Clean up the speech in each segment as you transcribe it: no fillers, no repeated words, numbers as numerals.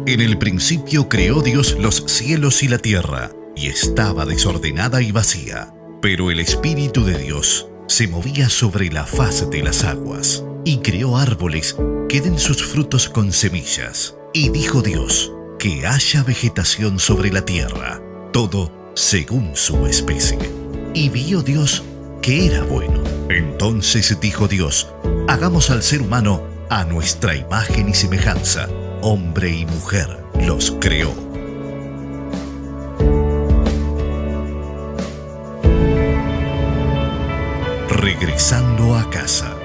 En el principio creó Dios los cielos y la tierra, y estaba desordenada y vacía. Pero el Espíritu de Dios se movía sobre la faz de las aguas, y creó árboles que den sus frutos con semillas. Y dijo Dios, que haya vegetación sobre la tierra, todo según su especie. Y vio Dios que era bueno. Entonces dijo Dios, hagamos al ser humano a nuestra imagen y semejanza. Hombre y mujer los creó. Regresando a casa.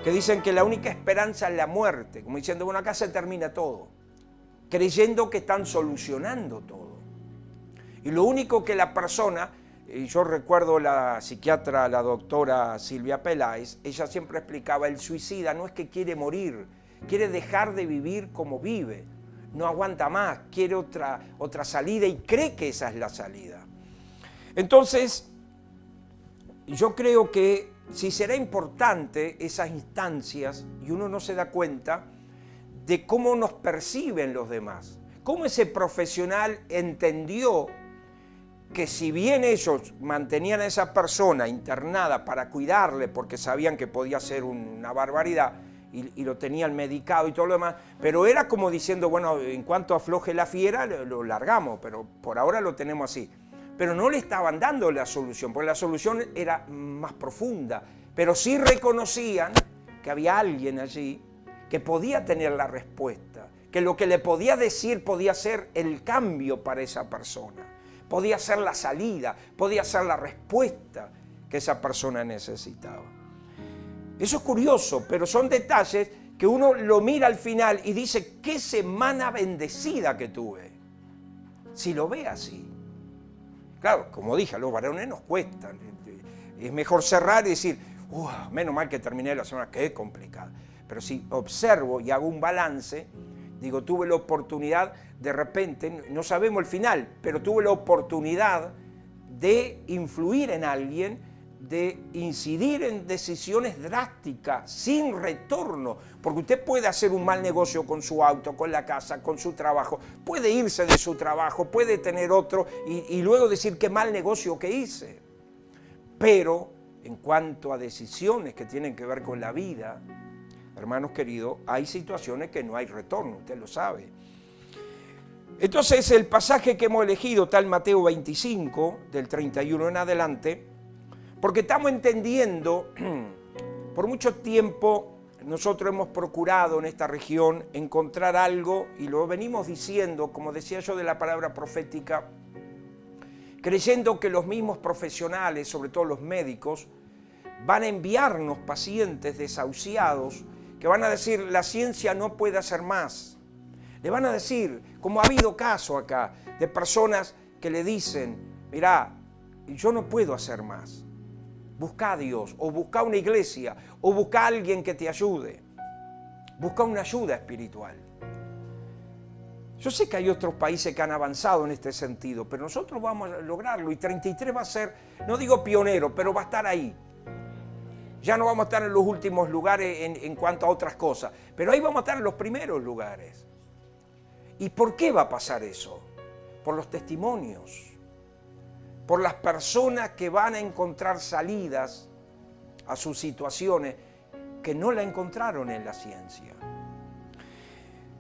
Que dicen que la única esperanza es la muerte, como diciendo, bueno, acá se termina todo, creyendo que están solucionando todo. Y lo único que la persona, y yo recuerdo la psiquiatra, la doctora Silvia Peláez, ella siempre explicaba, el suicida no es que quiere morir, quiere dejar de vivir como vive, no aguanta más, quiere otra salida y cree que esa es la salida. Entonces, yo creo que si será importante esas instancias y uno no se da cuenta de cómo nos perciben los demás, cómo ese profesional entendió que si bien ellos mantenían a esa persona internada para cuidarle porque sabían que podía ser una barbaridad y lo tenían medicado y todo lo demás, pero era como diciendo, bueno, en cuanto afloje la fiera lo largamos, pero por ahora lo tenemos así. Pero no le estaban dando la solución, porque la solución era más profunda, pero sí reconocían que había alguien allí que podía tener la respuesta, que lo que le podía decir podía ser el cambio para esa persona, podía ser la salida, podía ser la respuesta que esa persona necesitaba. Eso es curioso, pero son detalles que uno lo mira al final y dice, qué semana bendecida que tuve, si lo ve así. Claro, como dije, a los varones nos cuesta. Es mejor cerrar y decir, menos mal que terminé la semana, que es complicada. Pero si observo y hago un balance, digo, tuve la oportunidad, de repente, no sabemos el final, pero tuve la oportunidad de influir en alguien, de incidir en decisiones drásticas, sin retorno, porque usted puede hacer un mal negocio con su auto, con la casa, con su trabajo, puede irse de su trabajo, puede tener otro y luego decir qué mal negocio que hice. Pero en cuanto a decisiones que tienen que ver con la vida, hermanos queridos, hay situaciones que no hay retorno, usted lo sabe. Entonces el pasaje que hemos elegido está en Mateo 25, del 31 en adelante, porque estamos entendiendo, por mucho tiempo nosotros hemos procurado en esta región encontrar algo, y lo venimos diciendo, como decía yo de la palabra profética, creyendo que los mismos profesionales, sobre todo los médicos, van a enviarnos pacientes desahuciados que van a decir, la ciencia no puede hacer más. Le van a decir, como ha habido caso acá, de personas que le dicen, mirá, yo no puedo hacer más. Busca a Dios, o busca una iglesia, o busca a alguien que te ayude. Busca una ayuda espiritual. Yo sé que hay otros países que han avanzado en este sentido, pero nosotros vamos a lograrlo y 33 va a ser, no digo pionero, pero va a estar ahí. Ya no vamos a estar en los últimos lugares en cuanto a otras cosas, pero ahí vamos a estar en los primeros lugares. ¿Y por qué va a pasar eso? Por los testimonios, por las personas que van a encontrar salidas a sus situaciones que no la encontraron en la ciencia.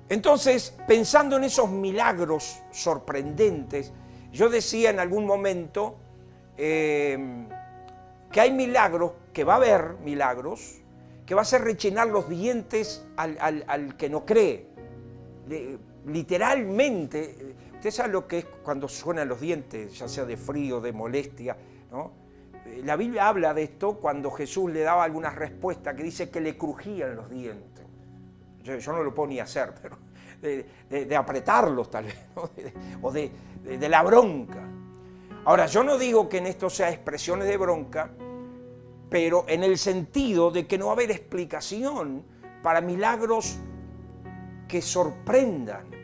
Entonces, pensando en esos milagros sorprendentes, yo decía en algún momento que hay milagros, que va a haber milagros, que va a hacer rechinar los dientes al que no cree. Literalmente, usted sabe lo que es cuando suenan los dientes, ya sea de frío, de molestia, ¿no? La Biblia habla de esto cuando Jesús le daba algunas respuestas que dice que le crujían los dientes. Yo no lo puedo ni hacer, pero de apretarlos tal vez, ¿no? O de la bronca. Ahora, yo no digo que en esto sea expresiones de bronca, pero en el sentido de que no va a haber explicación para milagros que sorprendan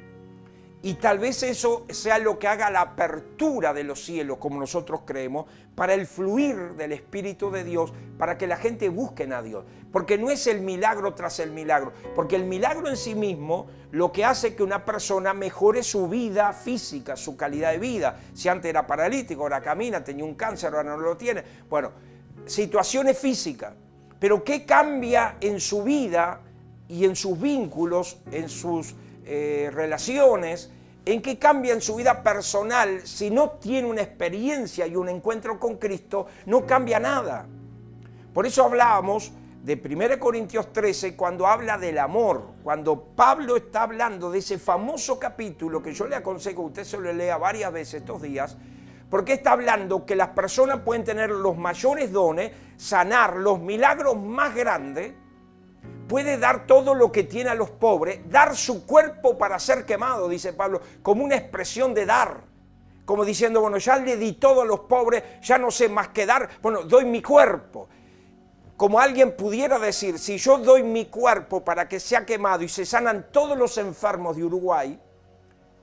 Y tal vez eso sea lo que haga la apertura de los cielos, como nosotros creemos, para el fluir del Espíritu de Dios, para que la gente busque a Dios. Porque no es el milagro tras el milagro, porque el milagro en sí mismo lo que hace que una persona mejore su vida física, su calidad de vida. Si antes era paralítico, ahora camina, tenía un cáncer, ahora no lo tiene. Bueno, situaciones físicas. Pero ¿qué cambia en su vida y en sus vínculos, en sus relaciones? ¿En qué cambia en su vida personal si no tiene una experiencia y un encuentro con Cristo? No cambia nada. Por eso hablábamos de 1 Corintios 13 cuando habla del amor, cuando Pablo está hablando de ese famoso capítulo que yo le aconsejo que usted se lo lea varias veces estos días, porque está hablando que las personas pueden tener los mayores dones, sanar los milagros más grandes, puede dar todo lo que tiene a los pobres, dar su cuerpo para ser quemado, dice Pablo, como una expresión de dar, como diciendo, bueno, ya le di todo a los pobres, ya no sé más que dar, bueno, doy mi cuerpo. Como alguien pudiera decir, si yo doy mi cuerpo para que sea quemado y se sanan todos los enfermos de Uruguay,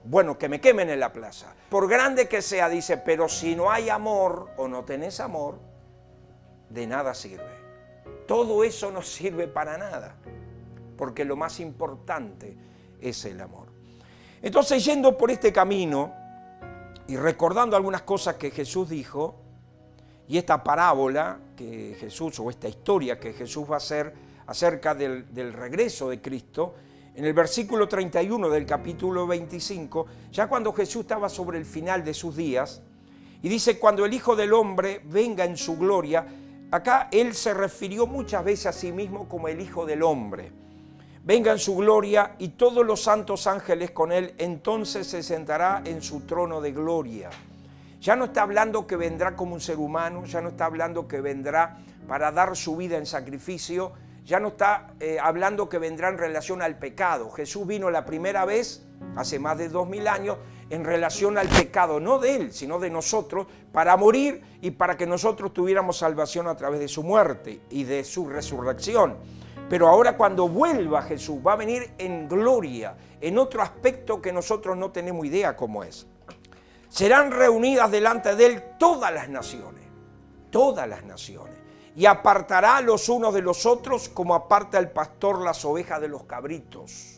bueno, que me quemen en la plaza. Por grande que sea, dice, pero si no hay amor o no tenés amor, de nada sirve. Todo eso no sirve para nada, porque lo más importante es el amor. Entonces, yendo por este camino y recordando algunas cosas que Jesús dijo, y esta parábola que Jesús, o esta historia que Jesús va a hacer acerca del regreso de Cristo, en el versículo 31 del capítulo 25, ya cuando Jesús estaba sobre el final de sus días, y dice, cuando el Hijo del Hombre venga en su gloria. Acá él se refirió muchas veces a sí mismo como el Hijo del Hombre. Venga en su gloria y todos los santos ángeles con él, entonces se sentará en su trono de gloria. Ya no está hablando que vendrá como un ser humano, ya no está hablando que vendrá para dar su vida en sacrificio, ya no está hablando que vendrá en relación al pecado. Jesús vino la primera vez, hace más de 2000 años, en relación al pecado, no de él, sino de nosotros, para morir y para que nosotros tuviéramos salvación a través de su muerte y de su resurrección. Pero ahora cuando vuelva Jesús, va a venir en gloria, en otro aspecto que nosotros no tenemos idea cómo es. Serán reunidas delante de él todas las naciones, y apartará los unos de los otros como aparta el pastor las ovejas de los cabritos.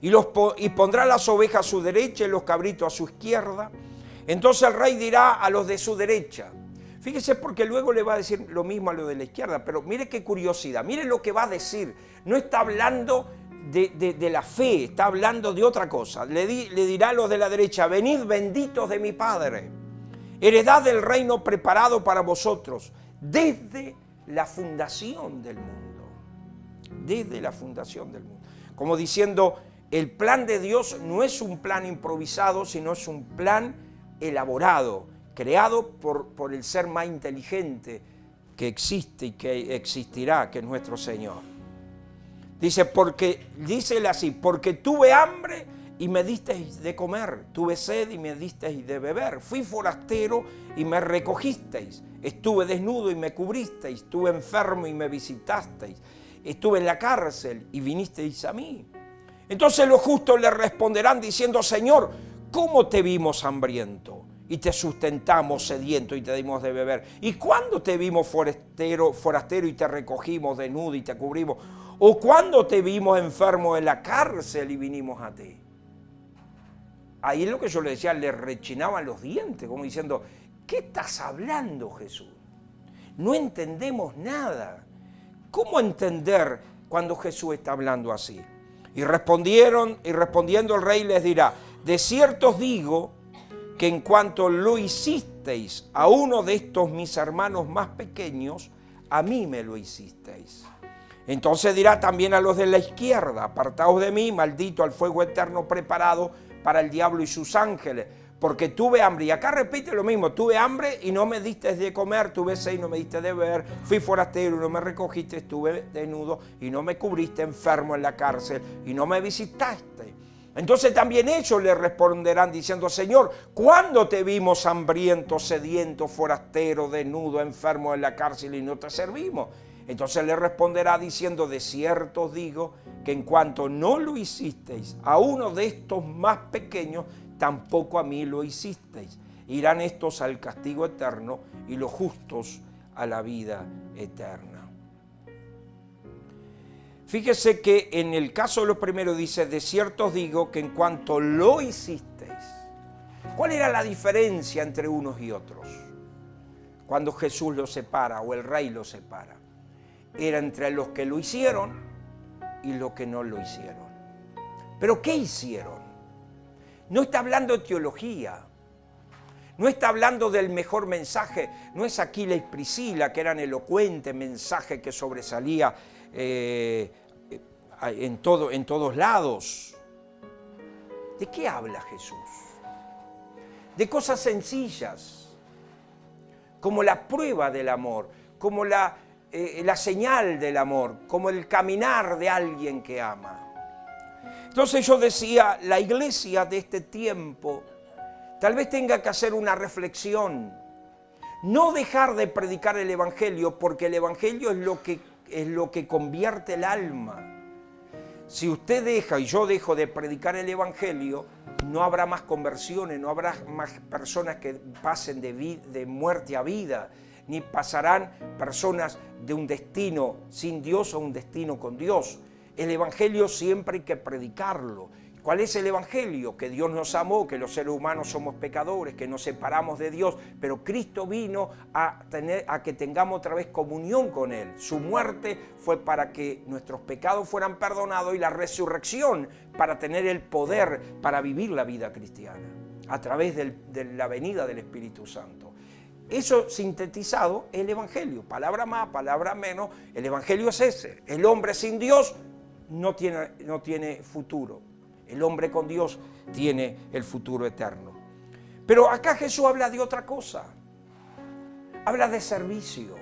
Y pondrá las ovejas a su derecha y los cabritos a su izquierda. Entonces el rey dirá a los de su derecha. Fíjese, porque luego le va a decir lo mismo a los de la izquierda, pero mire qué curiosidad, mire lo que va a decir. No está hablando de la fe, está hablando de otra cosa. Le dirá a los de la derecha, venid benditos de mi Padre, heredad del reino preparado para vosotros desde la fundación del mundo. Desde la fundación del mundo. Como diciendo, el plan de Dios no es un plan improvisado, sino es un plan elaborado, creado por el ser más inteligente que existe y que existirá, que es nuestro Señor. Dice, dícele así, porque tuve hambre y me disteis de comer, tuve sed y me disteis de beber, fui forastero y me recogisteis, estuve desnudo y me cubristeis, estuve enfermo y me visitasteis, estuve en la cárcel y vinisteis a mí. Entonces los justos le responderán diciendo, Señor, ¿cómo te vimos hambriento y te sustentamos sediento y te dimos de beber? ¿Y cuándo te vimos forastero y te recogimos desnudo y te cubrimos? ¿O cuándo te vimos enfermo en la cárcel y vinimos a ti? Ahí es lo que yo le decía, le rechinaban los dientes, como diciendo, ¿qué estás hablando, Jesús? No entendemos nada. ¿Cómo entender cuando Jesús está hablando así? Y respondiendo el rey les dirá, de cierto os digo que en cuanto lo hicisteis a uno de estos mis hermanos más pequeños, a mí me lo hicisteis. Entonces dirá también a los de la izquierda, apartaos de mí, maldito, al fuego eterno preparado para el diablo y sus ángeles, porque tuve hambre. Y acá repite lo mismo, tuve hambre y no me diste de comer, tuve sed y no me diste de beber, fui forastero y no me recogiste, estuve desnudo y no me cubriste, enfermo en la cárcel y no me visitaste. Entonces también ellos le responderán diciendo, Señor, ¿cuándo te vimos hambriento, sediento, forastero, desnudo, enfermo en la cárcel y no te servimos? Entonces le responderá diciendo, de cierto os digo que en cuanto no lo hicisteis a uno de estos más pequeños, tampoco a mí lo hicisteis. Irán estos al castigo eterno y los justos a la vida eterna. Fíjese que en el caso de los primeros dice, de cierto os digo que en cuanto lo hicisteis. ¿Cuál era la diferencia entre unos y otros? Cuando Jesús los separa o el Rey los separa. Era entre los que lo hicieron y los que no lo hicieron. ¿Pero qué hicieron? No está hablando de teología. No está hablando del mejor mensaje. No es Aquila y Priscila, que eran elocuentes, mensaje que sobresalía en todos lados. ¿De qué habla Jesús? De cosas sencillas, como la prueba del amor, como la señal del amor, como el caminar de alguien que ama. Entonces yo decía, la iglesia de este tiempo tal vez tenga que hacer una reflexión, no dejar de predicar el Evangelio, porque el Evangelio es lo que convierte el alma. Si usted deja y yo dejo de predicar el Evangelio, no habrá más conversiones, no habrá más personas que pasen de muerte a vida, ni pasarán personas de un destino sin Dios a un destino con Dios. El Evangelio siempre hay que predicarlo. ¿Cuál es el Evangelio? Que Dios nos amó, que los seres humanos somos pecadores, que nos separamos de Dios, pero Cristo vino a que tengamos otra vez comunión con Él. Su muerte fue para que nuestros pecados fueran perdonados y la resurrección para tener el poder para vivir la vida cristiana a través de la venida del Espíritu Santo. Eso sintetizado es el Evangelio. Palabra más, palabra menos, el Evangelio es ese. El hombre sin Dios no tiene futuro. El hombre con Dios tiene el futuro eterno. Pero acá Jesús habla de otra cosa. Habla de servicio.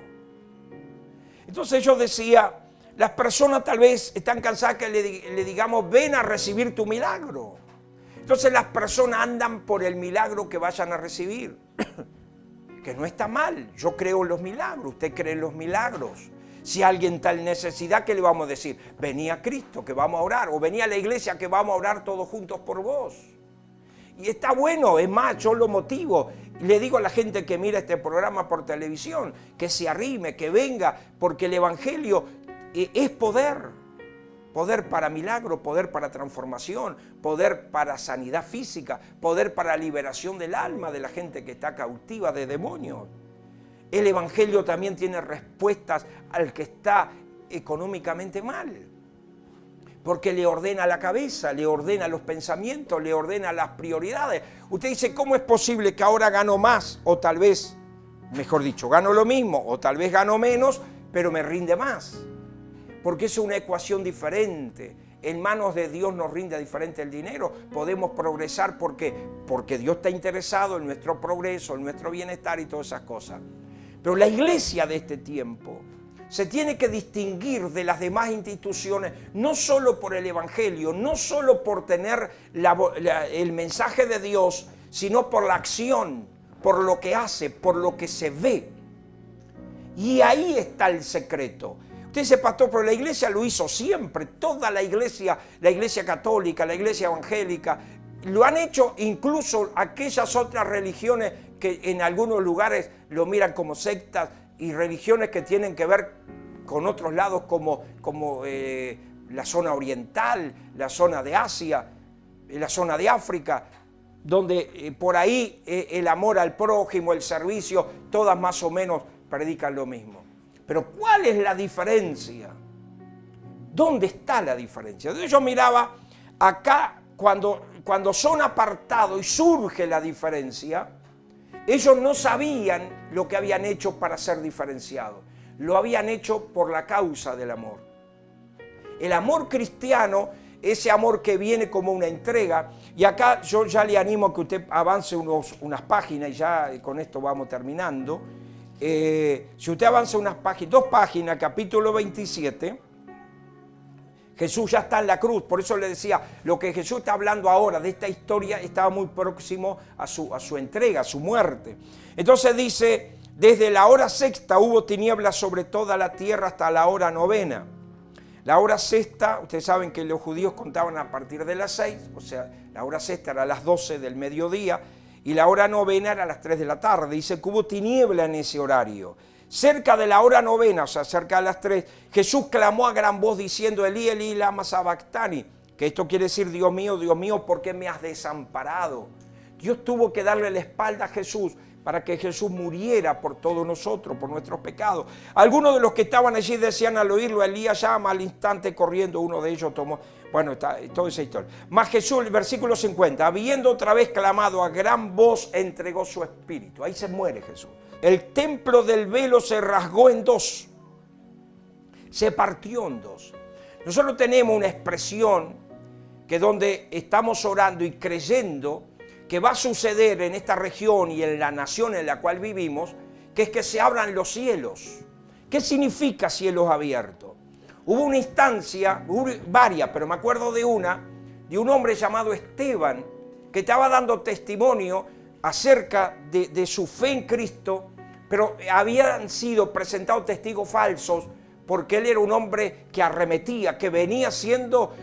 Entonces yo decía, las personas tal vez están cansadas que le digamos, ven a recibir tu milagro. Entonces las personas andan por el milagro que vayan a recibir. Que no está mal. Yo creo en los milagros, usted cree en los milagros. Si alguien está en necesidad, ¿qué le vamos a decir? Vení a Cristo, que vamos a orar. O vení a la iglesia, que vamos a orar todos juntos por vos. Y está bueno, es más, yo lo motivo. Le digo a la gente que mira este programa por televisión, que se arrime, que venga, porque el Evangelio es poder. Poder para milagro, poder para transformación, poder para sanidad física, poder para liberación del alma de la gente que está cautiva de demonios. El Evangelio también tiene respuestas al que está económicamente mal, porque le ordena la cabeza, le ordena los pensamientos, le ordena las prioridades. Usted dice, ¿cómo es posible que ahora gano más? O tal vez, mejor dicho, gano lo mismo, o tal vez gano menos, pero me rinde más. Porque es una ecuación diferente. En manos de Dios nos rinde diferente el dinero. Podemos progresar porque Dios está interesado en nuestro progreso, en nuestro bienestar y todas esas cosas. Pero la iglesia de este tiempo se tiene que distinguir de las demás instituciones, no solo por el Evangelio, no solo por tener el mensaje de Dios, sino por la acción, por lo que hace, por lo que se ve. Y ahí está el secreto. Usted dice, pastor, pero la iglesia lo hizo siempre, toda la iglesia católica, la iglesia evangélica, lo han hecho incluso aquellas otras religiones que en algunos lugares lo miran como sectas y religiones que tienen que ver con otros lados como la zona oriental, la zona de Asia, la zona de África, donde por ahí el amor al prójimo, el servicio, todas más o menos predican lo mismo. Pero ¿cuál es la diferencia? ¿Dónde está la diferencia? Entonces yo miraba acá, cuando son apartados y surge la diferencia, ellos no sabían lo que habían hecho para ser diferenciados. Lo habían hecho por la causa del amor. El amor cristiano, ese amor que viene como una entrega, y acá yo ya le animo a que usted avance unas páginas, y ya con esto vamos terminando. Si usted avanza dos páginas, capítulo 27, Jesús ya está en la cruz. Por eso le decía, lo que Jesús está hablando ahora de esta historia estaba muy próximo a su entrega, a su muerte. Entonces dice, desde la hora sexta hubo tinieblas sobre toda la tierra hasta la hora novena. La hora sexta, ustedes saben que los judíos contaban a partir de las 6, o sea, la hora sexta era a las 12 del mediodía, y la hora novena era a las 3 de la tarde. Dice que hubo tiniebla en ese horario. Cerca de la hora novena, o sea, cerca de las 3, Jesús clamó a gran voz diciendo, Elí, Elí, lama sabactani, que esto quiere decir, Dios mío, ¿por qué me has desamparado? Dios tuvo que darle la espalda a Jesús para que Jesús muriera por todos nosotros, por nuestros pecados. Algunos de los que estaban allí decían al oírlo, Elías llama, al instante corriendo uno de ellos tomó, bueno, está toda esa historia. Mas Jesús, el versículo 50, habiendo otra vez clamado a gran voz, entregó su espíritu. Ahí se muere Jesús. El templo del velo se rasgó en dos, se partió en dos. Nosotros tenemos una expresión que donde estamos orando y creyendo que va a suceder en esta región y en la nación en la cual vivimos, que es que se abran los cielos. ¿Qué significa cielos abiertos? Hubo una instancia, hubo varias, pero me acuerdo de una, de un hombre llamado Esteban, que estaba dando testimonio acerca de su fe en Cristo, pero habían sido presentados testigos falsos, porque él era un hombre que arremetía, que venía siendo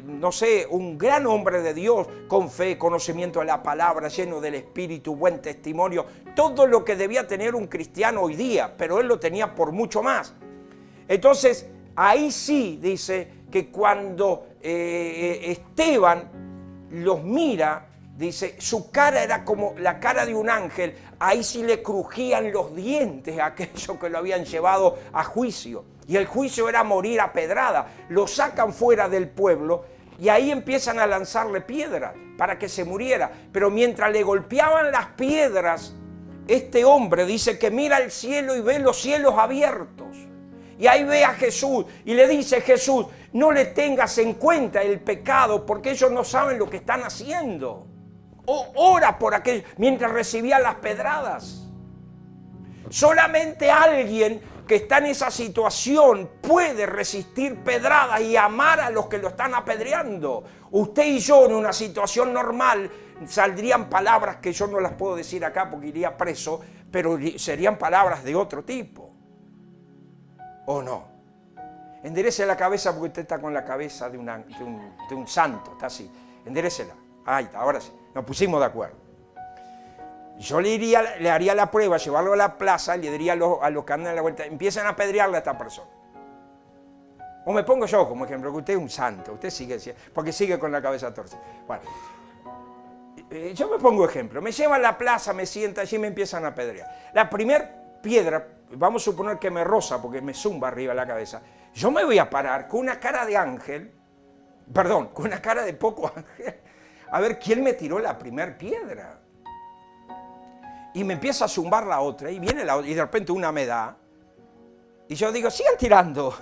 no sé, un gran hombre de Dios, con fe, conocimiento de la palabra, lleno del Espíritu, buen testimonio, todo lo que debía tener un cristiano hoy día, pero él lo tenía por mucho más. Entonces, ahí sí dice que cuando Esteban los mira, dice, su cara era como la cara de un ángel, ahí sí le crujían los dientes a aquellos que lo habían llevado a juicio. Y el juicio era morir a pedrada. Lo sacan fuera del pueblo y ahí empiezan a lanzarle piedras para que se muriera. Pero mientras le golpeaban las piedras, este hombre dice que mira al cielo y ve los cielos abiertos. Y ahí ve a Jesús y le dice, Jesús, no le tengas en cuenta el pecado porque ellos no saben lo que están haciendo. Ora por aquello mientras recibía las pedradas. Solamente alguien que está en esa situación puede resistir pedradas y amar a los que lo están apedreando. Usted y yo en una situación normal saldrían palabras que yo no las puedo decir acá porque iría preso, pero serían palabras de otro tipo. ¿O no? Enderece la cabeza porque usted está con la cabeza de un santo, está así. Enderécela. Ahí está, ahora sí. Nos pusimos de acuerdo. Yo le haría la prueba, llevarlo a la plaza, le diría a los que andan en la vuelta, empiezan a apedrearle a esta persona. O me pongo yo como ejemplo, que usted es un santo, usted sigue, porque sigue con la cabeza torcida. Bueno, yo me pongo ejemplo, me llevan a la plaza, me sienta allí y me empiezan a apedrear. La primera piedra, vamos a suponer que me roza porque me zumba arriba la cabeza, yo me voy a parar con una cara de ángel, perdón, con una cara de poco ángel, a ver quién me tiró la primera piedra. Y me empieza a zumbar la otra, y viene la otra, y de repente una me da, y yo digo, sigan tirando,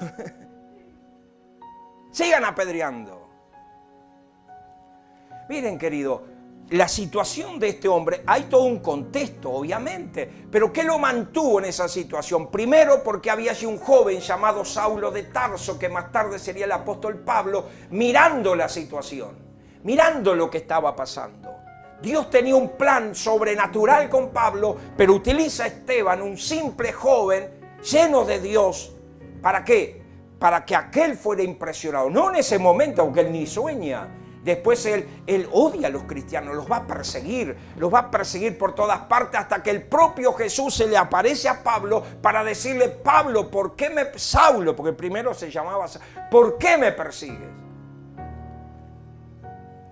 sigan apedreando. Miren, querido, la situación de este hombre, hay todo un contexto, obviamente, pero ¿qué lo mantuvo en esa situación? Primero, porque había allí un joven llamado Saulo de Tarso, que más tarde sería el apóstol Pablo, mirando la situación, mirando lo que estaba pasando. Dios tenía un plan sobrenatural con Pablo, pero utiliza a Esteban, un simple joven lleno de Dios. ¿Para qué? Para que aquel fuera impresionado. No en ese momento, aunque él ni sueña. Después él odia a los cristianos, los va a perseguir por todas partes hasta que el propio Jesús se le aparece a Pablo para decirle, Pablo, Saulo, porque primero se llamaba, ¿por qué me persigues?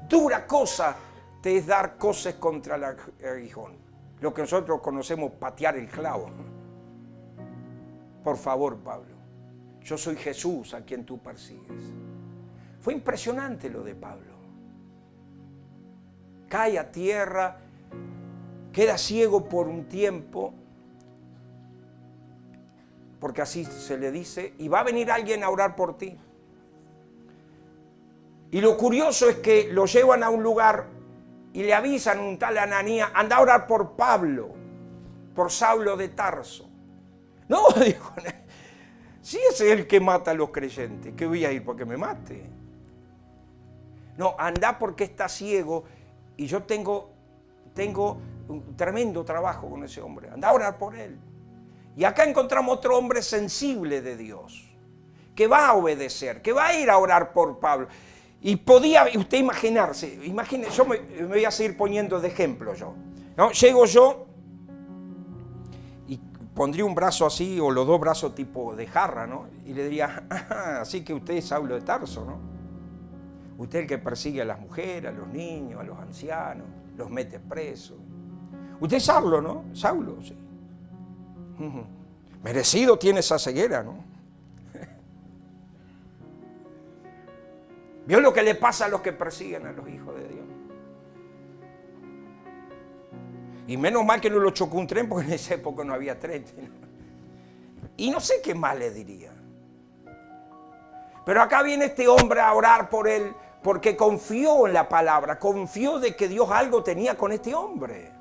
Dura cosa te es dar cosas contra el aguijón. Lo que nosotros conocemos, patear el clavo. Por favor, Pablo, yo soy Jesús a quien tú persigues. Fue impresionante lo de Pablo. Cae a tierra, queda ciego por un tiempo, porque así se le dice, y va a venir alguien a orar por ti. Y lo curioso es que lo llevan a un lugar y le avisan un tal Ananías, anda a orar por Pablo, por Saulo de Tarso. No, dijo, si ese es el que mata a los creyentes, ¿qué voy a ir porque me mate? No, anda porque está ciego y yo tengo un tremendo trabajo con ese hombre. Anda a orar por él. Y acá encontramos otro hombre sensible de Dios, que va a obedecer, que va a ir a orar por Pablo. Y podía usted imaginarse, yo me voy a seguir poniendo de ejemplo yo, ¿no? Llego yo y pondría un brazo así, o los dos brazos tipo de jarra, ¿no? Y le diría, así que usted es Saulo de Tarso, ¿no? Usted es el que persigue a las mujeres, a los niños, a los ancianos, los mete presos. Usted es Saulo, ¿no? Saulo, sí. Merecido tiene esa ceguera, ¿no? ¿Vio lo que le pasa a los que persiguen a los hijos de Dios? Y menos mal que no lo chocó un tren, porque en esa época no había tren. Y no sé qué más le diría. Pero acá viene este hombre a orar por él, porque confió en la palabra, confió de que Dios algo tenía con este hombre.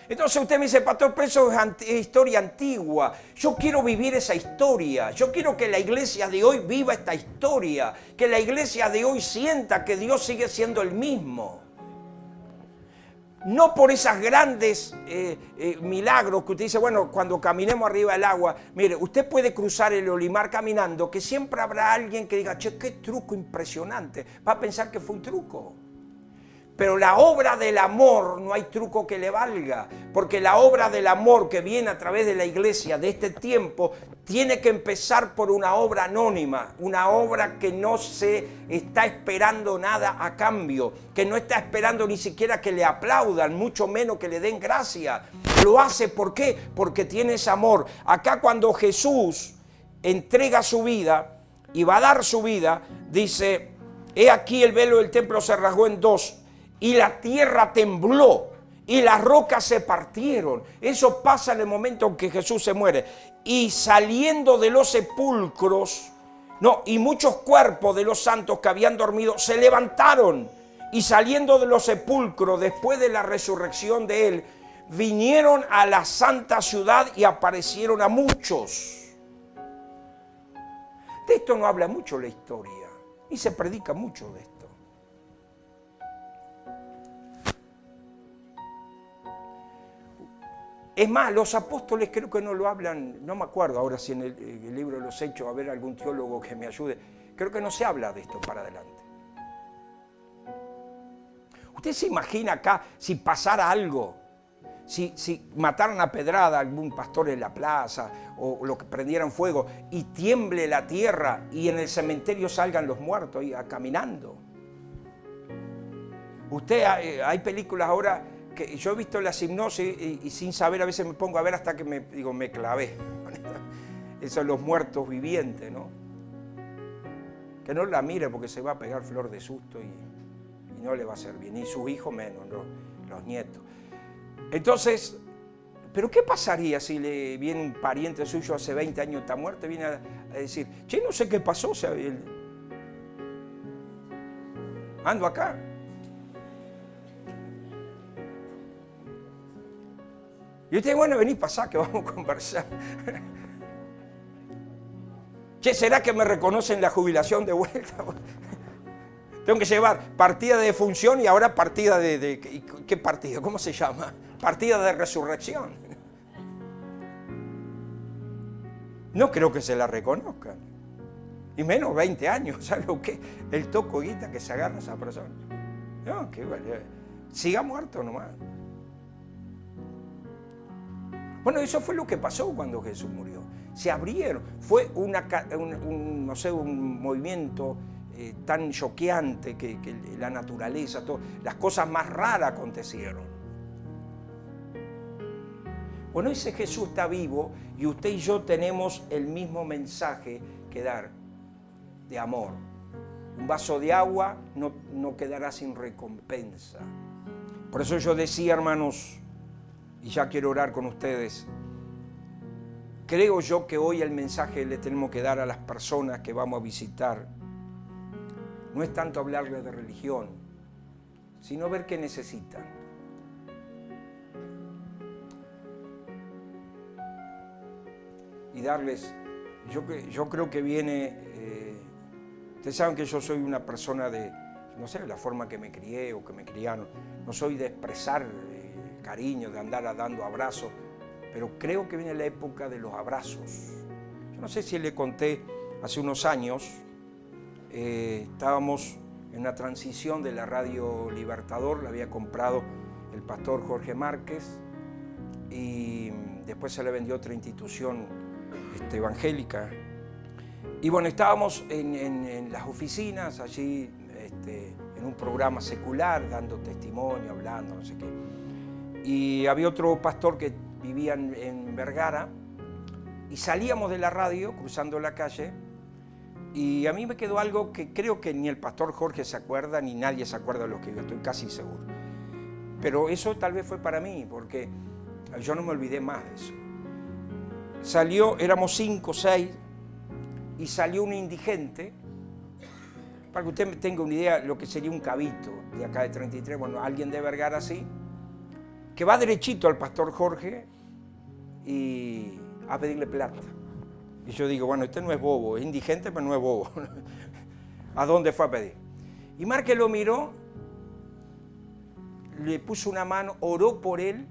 Entonces usted me dice, pastor, pero eso es historia antigua. Yo quiero vivir esa historia. Yo quiero que la iglesia de hoy viva esta historia. Que la iglesia de hoy sienta que Dios sigue siendo el mismo. No por esas grandes milagros que usted dice, bueno, cuando caminemos arriba del agua, mire, usted puede cruzar el Olimar caminando, que siempre habrá alguien que diga, che, qué truco impresionante. Va a pensar que fue un truco. Pero la obra del amor no hay truco que le valga, porque la obra del amor que viene a través de la iglesia de este tiempo tiene que empezar por una obra anónima, una obra que no se está esperando nada a cambio, que no está esperando ni siquiera que le aplaudan, mucho menos que le den gracia. Lo hace, ¿por qué? Porque tiene ese amor. Acá cuando Jesús entrega su vida y va a dar su vida, dice, he aquí el velo del templo se rasgó en dos, y la tierra tembló y las rocas se partieron. Eso pasa en el momento en que Jesús se muere. Y saliendo de los sepulcros, y muchos cuerpos de los santos que habían dormido se levantaron. Y saliendo de los sepulcros, después de la resurrección de él, vinieron a la santa ciudad y aparecieron a muchos. De esto no habla mucho la historia, y se predica mucho de esto. Es más, los apóstoles creo que no lo hablan, no me acuerdo ahora si en el libro de los Hechos, a ver algún teólogo que me ayude, creo que no se habla de esto para adelante. ¿Usted se imagina acá si pasara algo? Si mataran a pedrada a algún pastor en la plaza o lo que prendieran fuego y tiemble la tierra y en el cementerio salgan los muertos ahí caminando. Hay películas ahora que yo he visto las hipnosis y sin saber a veces me pongo a ver hasta que me clavé. Esos son los muertos vivientes, ¿no? Que no la mire porque se va a pegar flor de susto y no le va a hacer bien. Y sus hijos menos, ¿no? Los nietos. Entonces, ¿pero qué pasaría si le viene un pariente suyo hace 20 años está muerto y viene a decir, che, no sé qué pasó, o sea, ando acá? Y usted, bueno, vení, pasá, que vamos a conversar. Che, ¿será que me reconocen la jubilación de vuelta? Tengo que llevar partida de defunción y ahora partida de ¿qué partida? ¿Cómo se llama? Partida de resurrección. No creo que se la reconozcan. Y menos 20 años, ¿sabes lo que? El toco guita que se agarra a esa persona. No, que vale. Siga muerto nomás. Bueno, eso fue lo que pasó cuando Jesús murió. Se abrieron. Fue un movimiento tan choqueante que la naturaleza, las cosas más raras acontecieron. Bueno, ese Jesús está vivo y usted y yo tenemos el mismo mensaje que dar de amor. Un vaso de agua no quedará sin recompensa. Por eso yo decía, hermanos, y ya quiero orar con ustedes, creo yo que hoy el mensaje le tenemos que dar a las personas que vamos a visitar no es tanto hablarles de religión, sino ver qué necesitan. Y darles, yo creo que viene, ustedes saben que yo soy una persona de, no sé, la forma que me crié o que me criaron, no soy de expresar cariño, de andar dando abrazos, pero creo que viene la época de los abrazos. No sé si le conté, hace unos años estábamos en una transición de la Radio Libertador, la había comprado el pastor Jorge Márquez y después se le vendió otra institución evangélica. Y bueno, estábamos en las oficinas, allí en un programa secular, dando testimonio, hablando, no sé qué. Y había otro pastor que vivía en Vergara, y salíamos de la radio, cruzando la calle, y a mí me quedó algo que creo que ni el pastor Jorge se acuerda, ni nadie se acuerda de lo que yo estoy casi seguro. Pero eso tal vez fue para mí, porque yo no me olvidé más de eso. Salió, éramos 5 o 6, y salió un indigente, para que usted tenga una idea de lo que sería un cabito de acá de 33, bueno, alguien de Vergara así, que va derechito al pastor Jorge y a pedirle plata. Y yo digo, bueno, este no es bobo, es indigente, pero no es bobo. ¿A dónde fue a pedir? Y Márquez lo miró, le puso una mano, oró por él,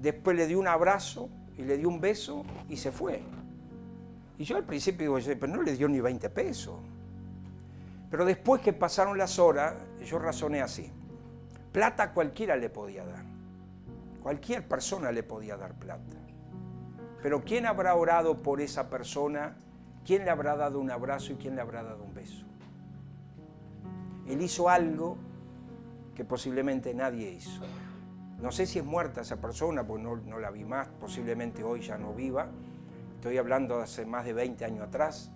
después le dio un abrazo y le dio un beso y se fue. Y yo al principio digo, pero no le dio ni 20 pesos. Pero después que pasaron las horas, yo razoné así. Plata cualquiera le podía dar. Cualquier persona le podía dar plata. Pero ¿quién habrá orado por esa persona? ¿Quién le habrá dado un abrazo y quién le habrá dado un beso? Él hizo algo que posiblemente nadie hizo. No sé si es muerta esa persona, porque no la vi más, posiblemente hoy ya no viva. Estoy hablando de hace más de 20 años atrás.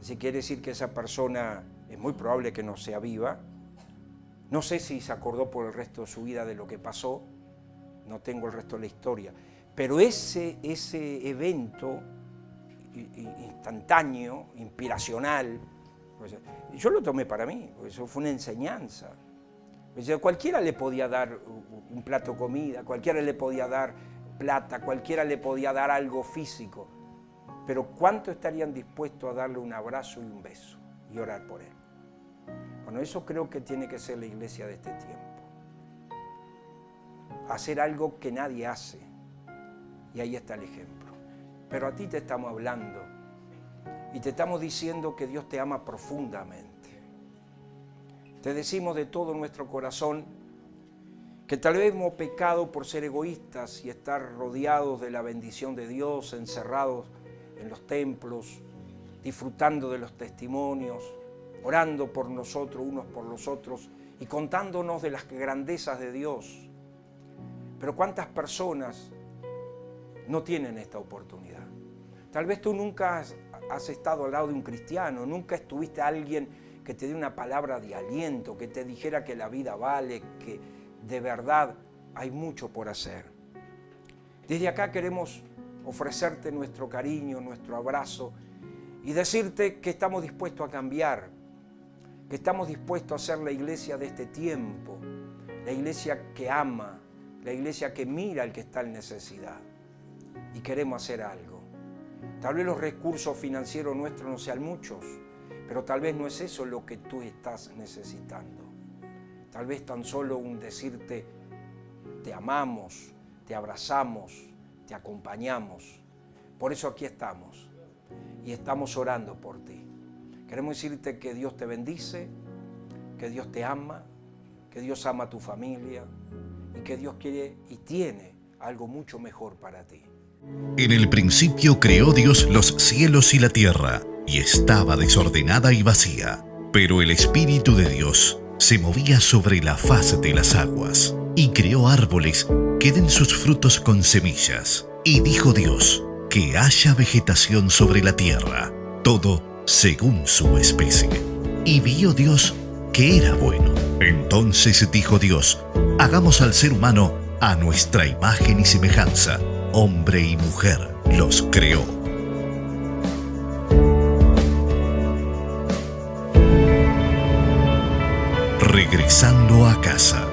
Así quiere decir que esa persona es muy probable que no sea viva. No sé si se acordó por el resto de su vida de lo que pasó. No tengo el resto de la historia. Pero ese evento instantáneo, inspiracional, pues, yo lo tomé para mí, pues eso fue una enseñanza. Pues, cualquiera le podía dar un plato de comida, cualquiera le podía dar plata, cualquiera le podía dar algo físico, pero ¿cuánto estarían dispuestos a darle un abrazo y un beso y orar por él? Bueno, eso creo que tiene que ser la iglesia de este tiempo. Hacer algo que nadie hace. Y ahí está el ejemplo. Pero a ti te estamos hablando y te estamos diciendo que Dios te ama profundamente. Te decimos de todo nuestro corazón que tal vez hemos pecado por ser egoístas y estar rodeados de la bendición de Dios, encerrados en los templos, disfrutando de los testimonios, orando por nosotros, unos por los otros y contándonos de las grandezas de Dios. Pero ¿cuántas personas no tienen esta oportunidad? Tal vez tú nunca has estado al lado de un cristiano, nunca estuviste a alguien que te dé una palabra de aliento, que te dijera que la vida vale, que de verdad hay mucho por hacer. Desde acá queremos ofrecerte nuestro cariño, nuestro abrazo y decirte que estamos dispuestos a cambiar, que estamos dispuestos a ser la iglesia de este tiempo, la iglesia que ama, la iglesia que mira al que está en necesidad. Y queremos hacer algo. Tal vez los recursos financieros nuestros no sean muchos, pero tal vez no es eso lo que tú estás necesitando. Tal vez tan solo un decirte, te amamos, te abrazamos, te acompañamos. Por eso aquí estamos y estamos orando por ti. Queremos decirte que Dios te bendice, que Dios te ama, que Dios ama a tu familia y que Dios quiere y tiene algo mucho mejor para ti. En el principio creó Dios los cielos y la tierra, y estaba desordenada y vacía. Pero el Espíritu de Dios se movía sobre la faz de las aguas, y creó árboles que den sus frutos con semillas. Y dijo Dios, que haya vegetación sobre la tierra, todo según su especie. Y vio Dios que era bueno. Entonces dijo Dios, hagamos al ser humano a nuestra imagen y semejanza. Hombre y mujer los creó. Regresando a casa.